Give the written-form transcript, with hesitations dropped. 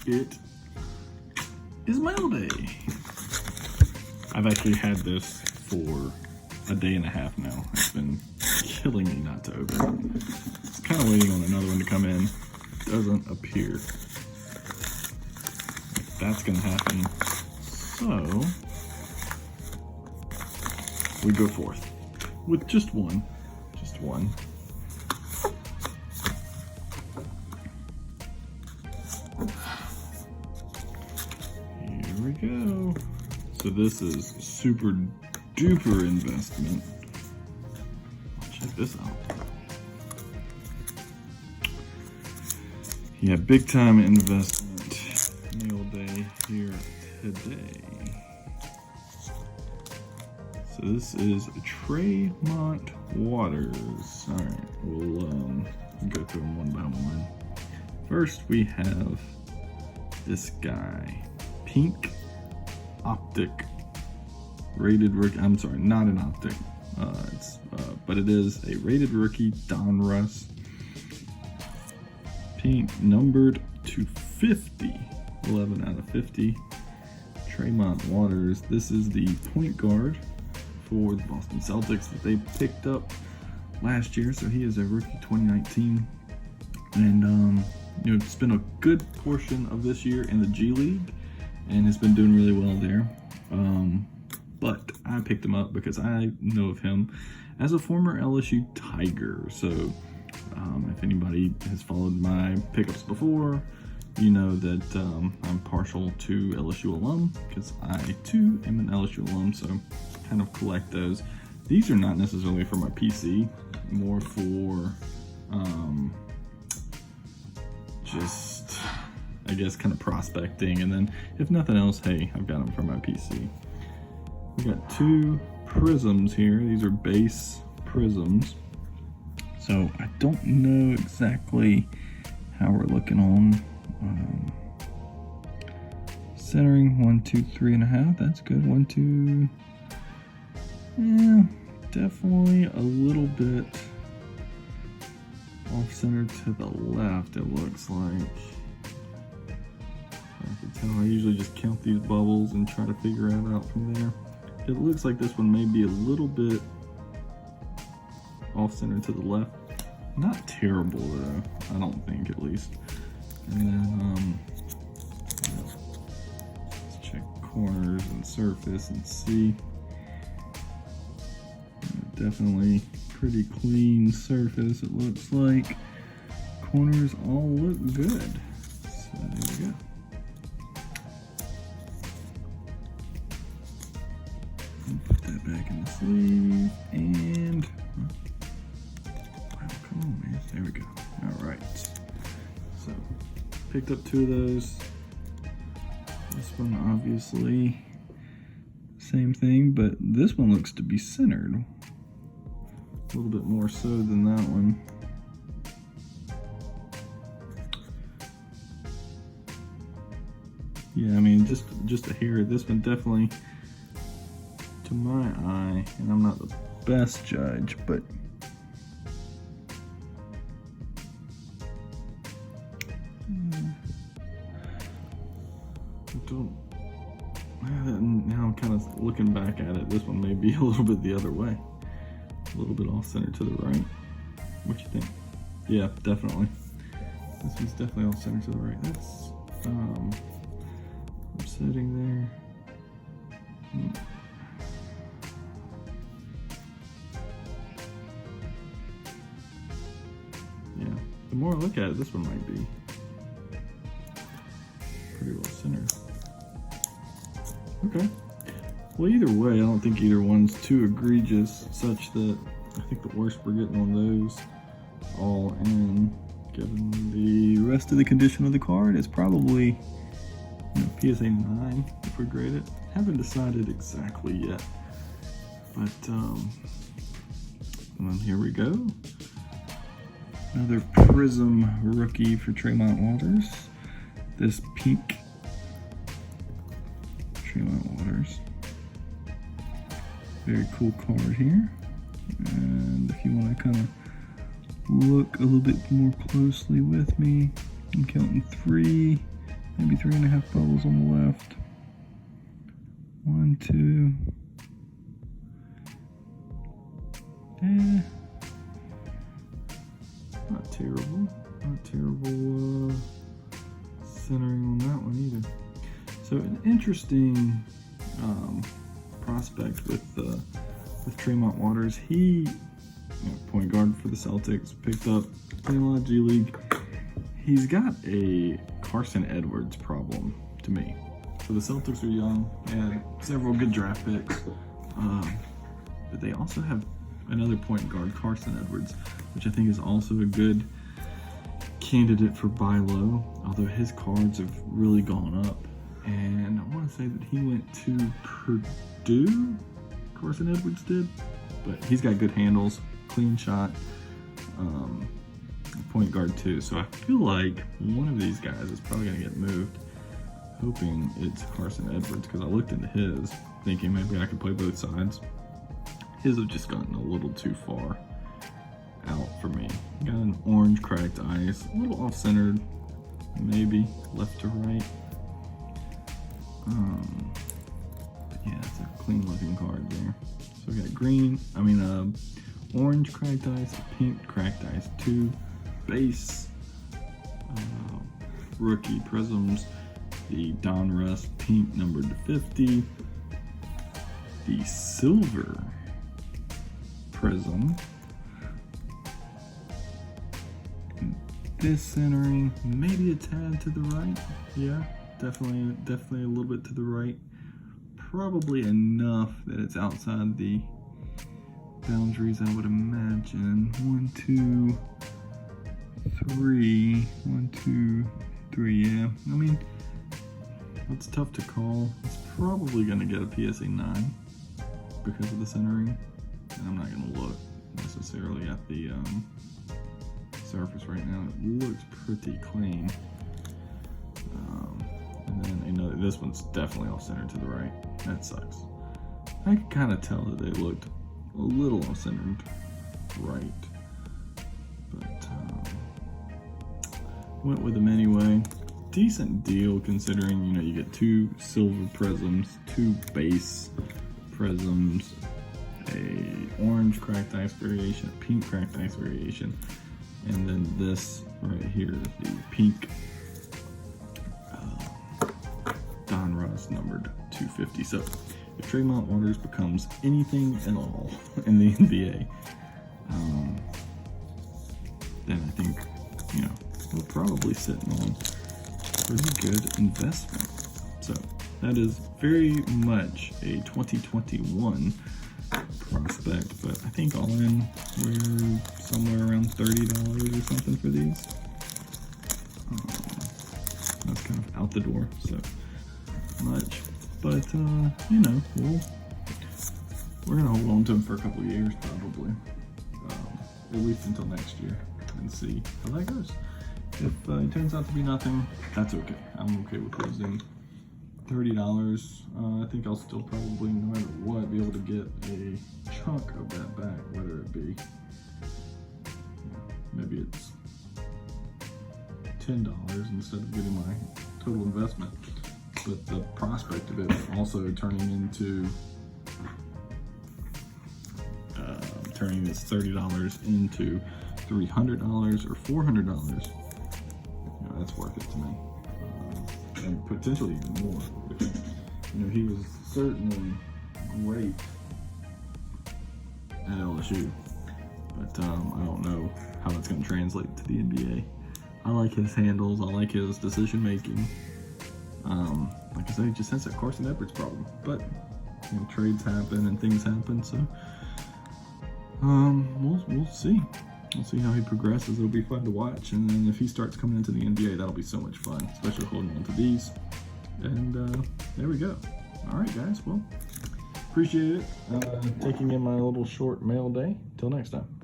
it is mail day. I've actually had this for a day and a half now. It's been killing me not to open it. It's kind of waiting on another one to come in. Doesn't appear like that's gonna happen. So we go forth with just one. Just one. Here we go. So this is super duper investment. Check this out. Yeah, big time investment mail day here today. So this is Tremont Waters. All right, we'll go through them one by one. First, we have this guy, Pink Optic rated rookie. I'm sorry, not an optic. But it is a rated rookie, Donruss. Pink, numbered to 50, 11 out of 50. Tremont Waters. This is the point guard for the Boston Celtics that they picked up last year. So he is a rookie 2019, and spent a good portion of this year in the G League, and has been doing really well there. But I picked him up because I know of him as a former LSU Tiger. So if anybody has followed my pickups before, you know that I'm partial to LSU alum, because I too am an LSU alum, so kind of collect those. These are not necessarily for my PC, more for just, I guess, kind of prospecting, and then if nothing else, hey, I've got them for my PC. We got two prisms here. These are base prisms. So I don't know exactly how we're looking on centering. 1, 2, 3.5. That's good. 1, 2. Yeah, definitely a little bit off center to the left, it looks like. I can tell I usually just count these bubbles and try to figure it out from there. It looks like this one may be a little bit off center to the left. Not terrible though, I don't think, at least. And then let's check corners and surface and see. Definitely pretty clean surface, it looks like. Corners all look good. So there we go. Put that back in the sleeve, and wow, come on, man. There we go. All right. So picked up two of those. This one obviously same thing, but this one looks to be centered a little bit more so than that one. Yeah, I mean, just a hair. This one definitely, to my eye, and I'm not the best judge, but now I'm kind of looking back at it. This one may be a little bit the other way. A little bit off center to the right. What you think? Yeah, definitely. This one's definitely off center to the right. That's upsetting there. Yeah, the more I look at it, this one might be pretty well centered. Okay. Well, either way, I don't think either one's too egregious, such that I think the worst we're getting on those all in, given the rest of the condition of the card, is probably PSA 9 if we grade it. Haven't decided exactly yet, but well, here we go. Another Prism rookie for Tremont Waters. This pink Tremont Waters. Very cool card here. And if you want to kind of look a little bit more closely with me, I'm counting 3 maybe 3.5 bubbles on the left. 1, 2. Not terrible. Not terrible centering on that one either. So an interesting prospect with Tremont Waters. He, point guard for the Celtics, picked up, playing a lot of G League. He's got a Carsen Edwards problem to me. So the Celtics are young, and several good draft picks, but they also have another point guard, Carsen Edwards, which I think is also a good candidate for buy low, although his cards have really gone up. And I want to say that he went to Purdue, Carsen Edwards did, but he's got good handles, clean shot, point guard too. So I feel like one of these guys is probably going to get moved, hoping it's Carsen Edwards, because I looked into his, thinking maybe I could play both sides. His have just gotten a little too far out for me. Got an orange cracked ice, a little off-centered, maybe left to right. But yeah, it's a clean looking card there. So we got orange cracked ice, pink cracked ice, 2 base rookie prisms, the Donruss pink numbered to 50, the silver prism, and this centering maybe a tad to the right. Yeah, definitely a little bit to the right, probably enough that it's outside the boundaries, I would imagine. 1, 2, 3. 1, 2, 3. Yeah, I mean, it's tough to call. It's probably going to get a PSA 9 because of the centering, and I'm not going to look necessarily at the surface right now. It looks pretty clean. And then this one's definitely off-centered to the right. That sucks. I could kind of tell that they looked a little off-centered right, but went with them anyway. Decent deal considering, you get 2 silver prisms, 2 base prisms, a orange cracked ice variation, a pink cracked ice variation, and then this right here, the pink Donruss numbered 250. So if Tremont Waters becomes anything at all in the NBA, then I think, we're probably sitting on pretty good investment. So that is very much a 2021 prospect, but I think all in, we're somewhere around $30 or something for these. That's kind of out the door, so much, but we're gonna hold on to them for a couple of years probably, at least until next year, and see how that goes. If it turns out to be nothing, that's okay. I'm okay with losing $30. I think I'll still probably, no matter what, be able to get a chunk of that back, whether it be, maybe it's $10 instead of getting my total investment. But the prospect of it also turning into turning this $30 into $300 or $400, that's worth it to me, and potentially even more. He was certainly great at LSU, but I don't know how that's going to translate to the NBA. I like his handles. I like his decision making. Like I said, he just has that Carsen Edwards problem, but trades happen and things happen, so we'll see. We'll see how he progresses. It'll be fun to watch, and then if he starts coming into the NBA, that'll be so much fun, especially holding on to these. And there we go. All right, guys. Well, appreciate it taking in my little short mail day. Till next time.